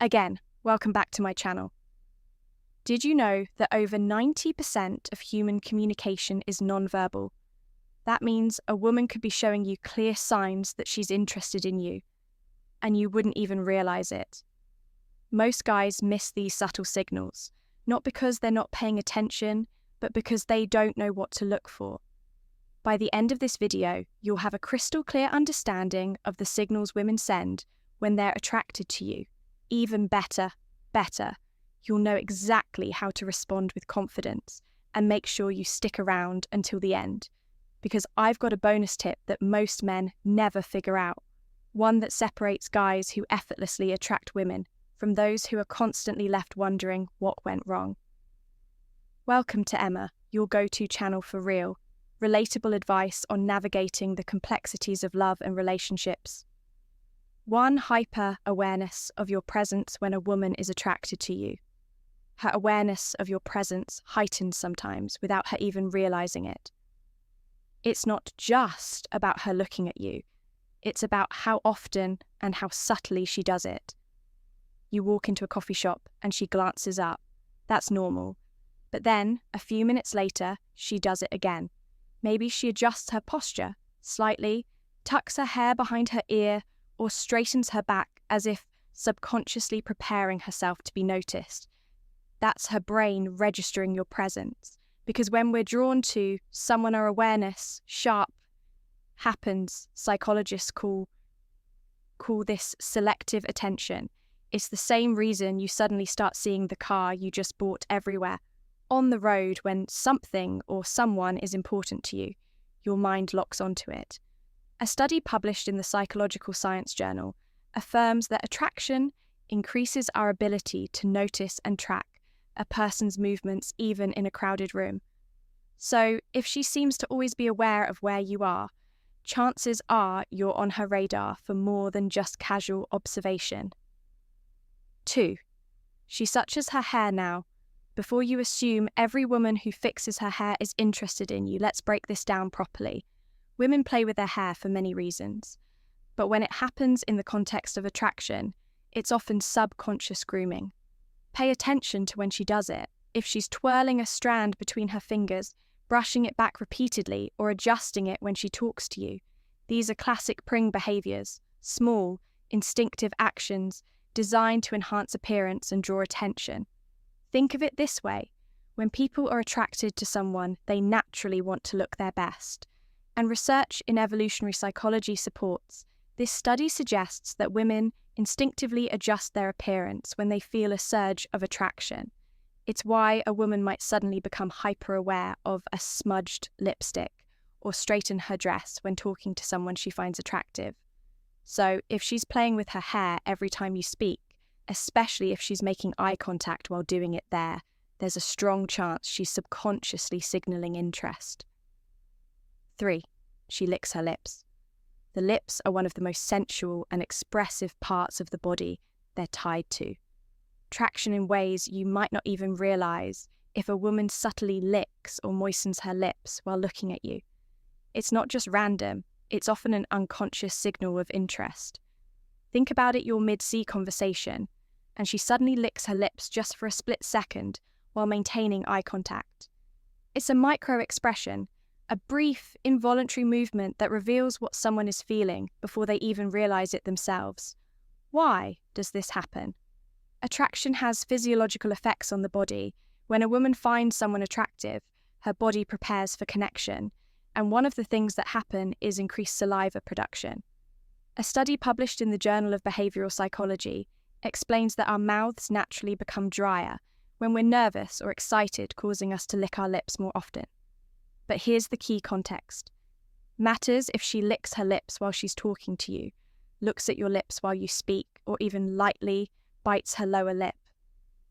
Again, welcome back to my channel. Did you know that over 90% of human communication is nonverbal? That means a woman could be showing you clear signs that she's interested in you, and you wouldn't even realize it. Most guys miss these subtle signals, not because they're not paying attention, but because they don't know what to look for. By the end of this video, you'll have a crystal clear understanding of the signals women send when they're attracted to you. Even better, you'll know exactly how to respond with confidence and make sure you stick around until the end. Because I've got a bonus tip that most men never figure out, one that separates guys who effortlessly attract women from those who are constantly left wondering what went wrong. Welcome to Emma, your go-to channel for real, relatable advice on navigating the complexities of love and relationships. 1. Hyper-awareness of your presence when a woman is attracted to you. Her awareness of your presence heightens sometimes without her even realizing it. It's not just about her looking at you, it's about how often and how subtly she does it. You walk into a coffee shop and she glances up. That's normal. But then, a few minutes later, she does it again. Maybe she adjusts her posture slightly, tucks her hair behind her ear, or straightens her back as if subconsciously preparing herself to be noticed. That's her brain registering your presence. Because when we're drawn to someone, our awareness, sharp, happens, psychologists call this selective attention. It's the same reason you suddenly start seeing the car you just bought everywhere, on the road when something or someone is important to you. Your mind locks onto it. A study published in the Psychological Science Journal affirms that attraction increases our ability to notice and track a person's movements even in a crowded room. So, if she seems to always be aware of where you are, chances are you're on her radar for more than just casual observation. 2. She suches her hair now. Before you assume every woman who fixes her hair is interested in you, let's break this down properly. Women play with their hair for many reasons, but when it happens in the context of attraction, it's often subconscious grooming. Pay attention to when she does it. If she's twirling a strand between her fingers, brushing it back repeatedly, or adjusting it when she talks to you, these are classic pring behaviors, small, instinctive actions designed to enhance appearance and draw attention. Think of it this way. When people are attracted to someone, they naturally want to look their best. And research in evolutionary psychology supports this. Study suggests that women instinctively adjust their appearance when they feel a surge of attraction. It's why a woman might suddenly become hyper-aware of a smudged lipstick or straighten her dress when talking to someone she finds attractive. So, if she's playing with her hair every time you speak, especially if she's making eye contact while doing it there's a strong chance she's subconsciously signaling interest. 3. She licks her lips. The lips are one of the most sensual and expressive parts of the body they're tied to. Traction in ways you might not even realize if a woman subtly licks or moistens her lips while looking at you. It's not just random, it's often an unconscious signal of interest. Think about it, your mid-sea conversation, and she suddenly licks her lips just for a split second while maintaining eye contact. It's a micro-expression, a brief, involuntary movement that reveals what someone is feeling before they even realize it themselves. Why does this happen? Attraction has physiological effects on the body. When a woman finds someone attractive, her body prepares for connection, and one of the things that happen is increased saliva production. A study published in the Journal of Behavioral Psychology explains that our mouths naturally become drier when we're nervous or excited, causing us to lick our lips more often. But here's the key context. Matters if she licks her lips while she's talking to you, looks at your lips while you speak, or even lightly bites her lower lip.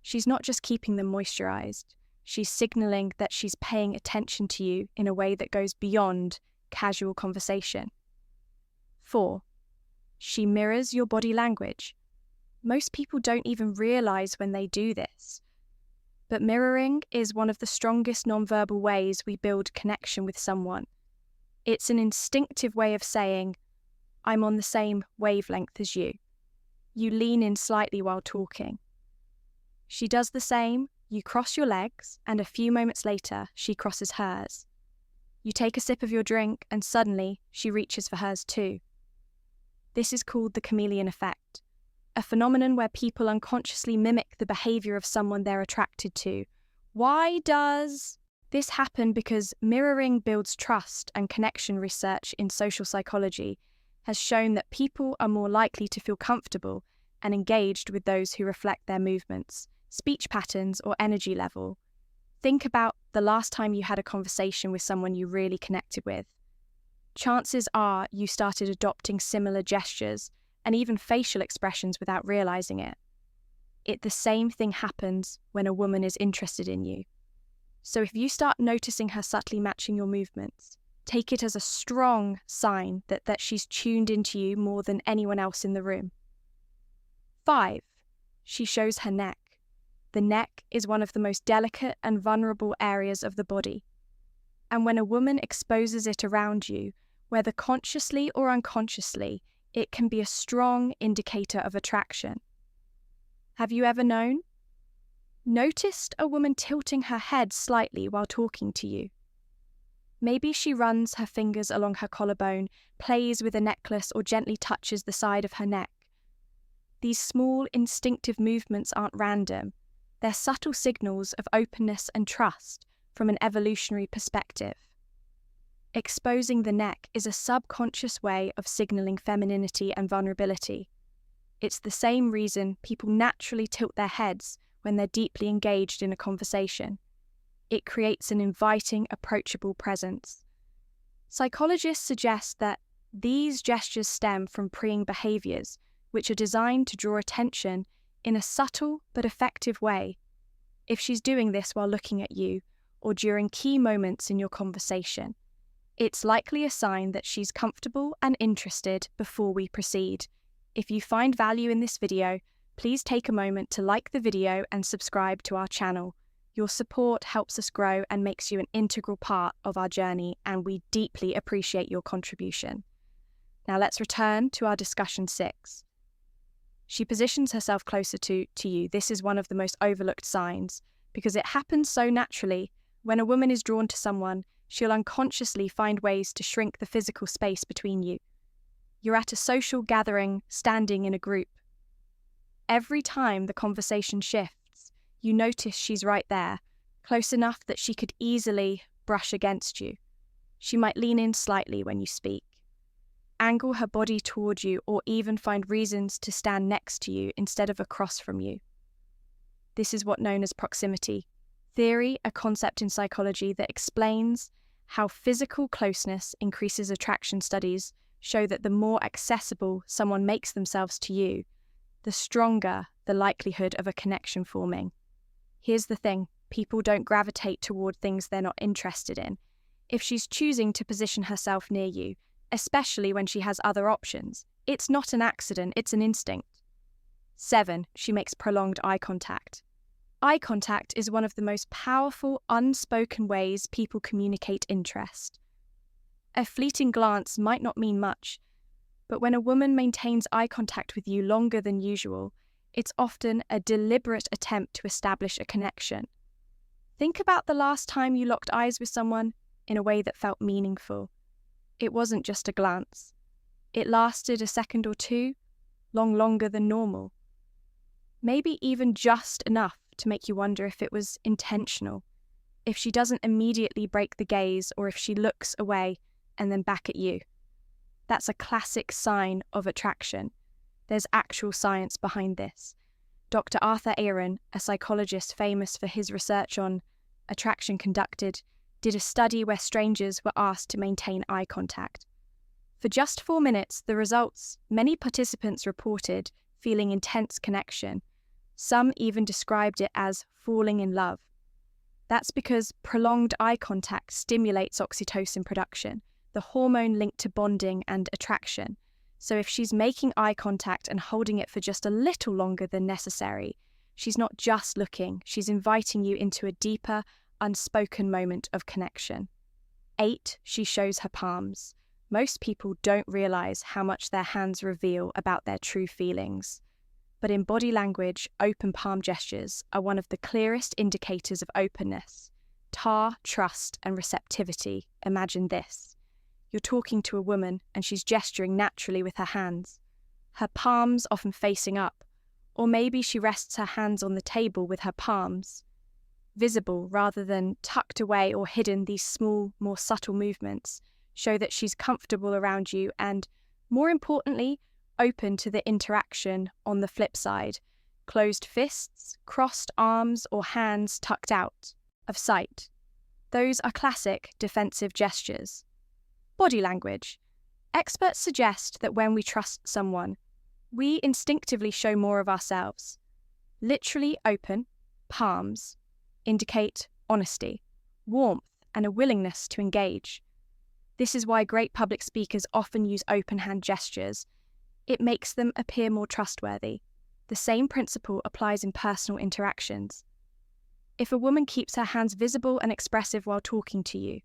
She's not just keeping them moisturized, she's signaling that she's paying attention to you in a way that goes beyond casual conversation. 4. She mirrors your body language. Most people don't even realize when they do this. But mirroring is one of the strongest nonverbal ways we build connection with someone. It's an instinctive way of saying, I'm on the same wavelength as you. You lean in slightly while talking. She does the same, you cross your legs, and a few moments later, she crosses hers. You take a sip of your drink, and suddenly, she reaches for hers too. This is called the chameleon effect, a phenomenon where people unconsciously mimic the behavior of someone they're attracted to. Why does this happen? Because mirroring builds trust, and connection research in social psychology has shown that people are more likely to feel comfortable and engaged with those who reflect their movements, speech patterns, or energy level. Think about the last time you had a conversation with someone you really connected with. Chances are you started adopting similar gestures and even facial expressions without realizing it. The same thing happens when a woman is interested in you. So if you start noticing her subtly matching your movements, take it as a strong sign that she's tuned into you more than anyone else in the room. 5. She shows her neck. The neck is one of the most delicate and vulnerable areas of the body. And when a woman exposes it around you, whether consciously or unconsciously, it can be a strong indicator of attraction. Have you ever noticed a woman tilting her head slightly while talking to you? Maybe she runs her fingers along her collarbone, plays with a necklace, or gently touches the side of her neck. These small, instinctive movements aren't random. They're subtle signals of openness and trust from an evolutionary perspective. Exposing the neck is a subconscious way of signaling femininity and vulnerability. It's the same reason people naturally tilt their heads when they're deeply engaged in a conversation. It creates an inviting, approachable presence. Psychologists suggest that these gestures stem from preying behaviors, which are designed to draw attention in a subtle but effective way. If she's doing this while looking at you or during key moments in your conversation, it's likely a sign that she's comfortable and interested before we proceed. If you find value in this video, please take a moment to like the video and subscribe to our channel. Your support helps us grow and makes you an integral part of our journey, and we deeply appreciate your contribution. Now let's return to our discussion 6. She positions herself closer to you. This is one of the most overlooked signs, because it happens so naturally. When a woman is drawn to someone, she'll unconsciously find ways to shrink the physical space between you. You're at a social gathering, standing in a group. Every time the conversation shifts, you notice she's right there, close enough that she could easily brush against you. She might lean in slightly when you speak, angle her body toward you, or even find reasons to stand next to you instead of across from you. This is what's known as proximity theory, a concept in psychology that explains how physical closeness increases attraction. Studies show that the more accessible someone makes themselves to you, the stronger the likelihood of a connection forming. Here's the thing, people don't gravitate toward things they're not interested in. If she's choosing to position herself near you, especially when she has other options, it's not an accident, it's an instinct. 7. She makes prolonged eye contact. Eye contact is one of the most powerful, unspoken ways people communicate interest. A fleeting glance might not mean much, but when a woman maintains eye contact with you longer than usual, it's often a deliberate attempt to establish a connection. Think about the last time you locked eyes with someone in a way that felt meaningful. It wasn't just a glance. It lasted a second or two, longer than normal. Maybe even just enough to make you wonder if it was intentional, if she doesn't immediately break the gaze, or if she looks away and then back at you. That's a classic sign of attraction. There's actual science behind this. Dr. Arthur Aaron, a psychologist famous for his research on attraction, did a study where strangers were asked to maintain eye contact. For just 4 minutes, the results, many participants reported feeling intense connection. Some even described it as falling in love. That's because prolonged eye contact stimulates oxytocin production, the hormone linked to bonding and attraction. So if she's making eye contact and holding it for just a little longer than necessary, she's not just looking, she's inviting you into a deeper, unspoken moment of connection. 8. She shows her palms. Most people don't realize how much their hands reveal about their true feelings. But in body language, open palm gestures are one of the clearest indicators of openness. Trust, and receptivity. Imagine this. You're talking to a woman and she's gesturing naturally with her hands. Her palms often facing up, or maybe she rests her hands on the table with her palms. Visible rather than tucked away or hidden, these small, more subtle movements show that she's comfortable around you and, more importantly, open to the interaction on the flip side. Closed fists, crossed arms, or hands tucked out of sight. Those are classic defensive gestures. Body language. Experts suggest that when we trust someone, we instinctively show more of ourselves. Literally open palms indicate honesty, warmth, and a willingness to engage. This is why great public speakers often use open hand gestures. It makes them appear more trustworthy. The same principle applies in personal interactions. If a woman keeps her hands visible and expressive while talking to you,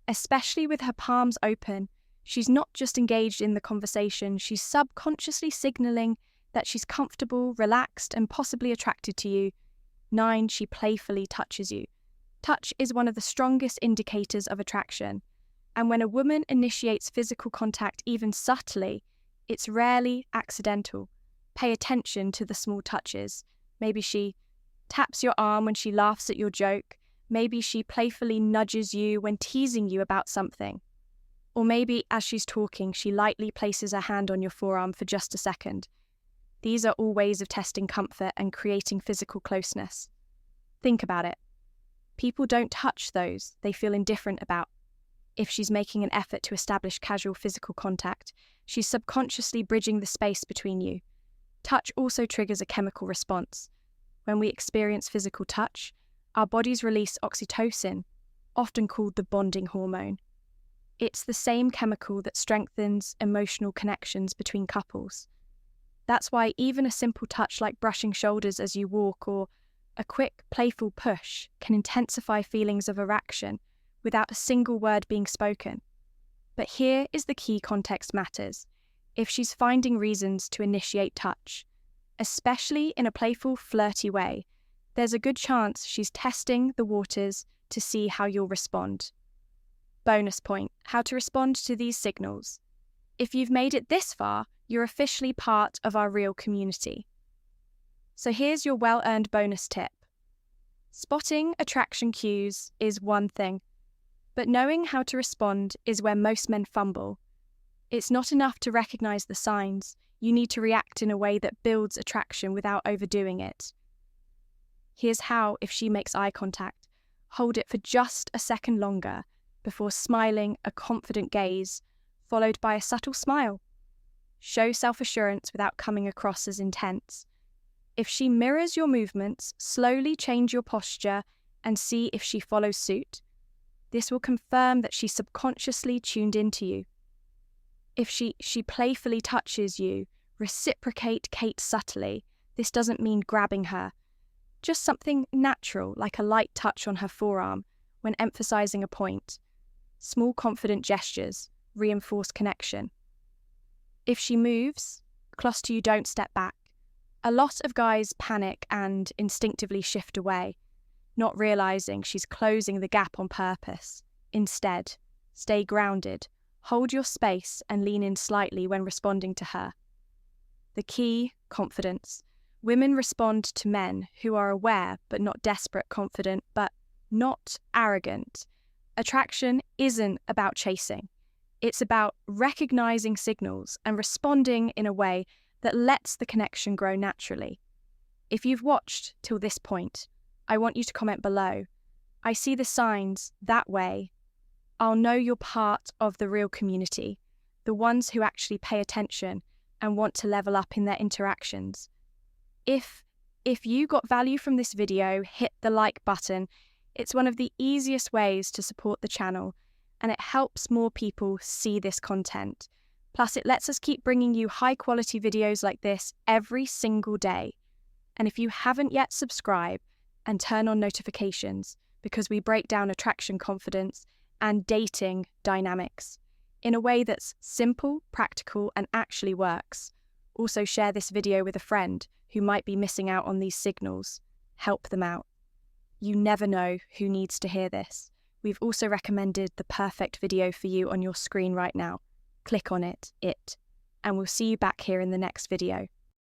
especially with her palms open, she's not just engaged in the conversation, she's subconsciously signaling that she's comfortable, relaxed, and possibly attracted to you. 9, she playfully touches you. Touch is one of the strongest indicators of attraction, and when a woman initiates physical contact even subtly, it's rarely accidental. Pay attention to the small touches. Maybe she taps your arm when she laughs at your joke. Maybe she playfully nudges you when teasing you about something. Or maybe as she's talking, she lightly places her hand on your forearm for just a second. These are all ways of testing comfort and creating physical closeness. Think about it. People don't touch those they feel indifferent about. If she's making an effort to establish casual physical contact, she's subconsciously bridging the space between you. Touch also triggers a chemical response. When we experience physical touch, our bodies release oxytocin, often called the bonding hormone. It's the same chemical that strengthens emotional connections between couples. That's why even a simple touch like brushing shoulders as you walk or a quick, playful push can intensify feelings of attraction without a single word being spoken. But here is the key: context matters. If she's finding reasons to initiate touch, especially in a playful, flirty way, there's a good chance she's testing the waters to see how you'll respond. Bonus point: how to respond to these signals. If you've made it this far, you're officially part of our real community. So here's your well-earned bonus tip. Spotting attraction cues is one thing, but knowing how to respond is where most men fumble. It's not enough to recognize the signs. You need to react in a way that builds attraction without overdoing it. Here's how: if she makes eye contact, hold it for just a second longer before smiling a confident gaze, followed by a subtle smile. Show self-assurance without coming across as intense. If she mirrors your movements, slowly change your posture and see if she follows suit. This will confirm that she's subconsciously tuned into you. If she playfully touches you, reciprocate Kate subtly. This doesn't mean grabbing her. Just something natural, like a light touch on her forearm when emphasizing a point. Small confident gestures reinforce connection. If she moves close to you, don't step back. A lot of guys panic and instinctively shift away, not realizing she's closing the gap on purpose. Instead, stay grounded, hold your space, and lean in slightly when responding to her. The key: confidence. Women respond to men who are aware but not desperate, confident but not arrogant. Attraction isn't about chasing. It's about recognizing signals and responding in a way that lets the connection grow naturally. If you've watched till this point, I want you to comment below. I see the signs that way. I'll know you're part of the real community, the ones who actually pay attention and want to level up in their interactions. If you got value from this video, hit the like button. It's one of the easiest ways to support the channel, and it helps more people see this content. Plus, it lets us keep bringing you high-quality videos like this every single day. And if you haven't yet, subscribe and turn on notifications, because we break down attraction, confidence, and dating dynamics in a way that's simple, practical, and actually works, Also, share this video with a friend who might be missing out on these signals. Help them out. You never know who needs to hear this. We've also recommended the perfect video for you on your screen right now. Click on it, and we'll see you back here in the next video.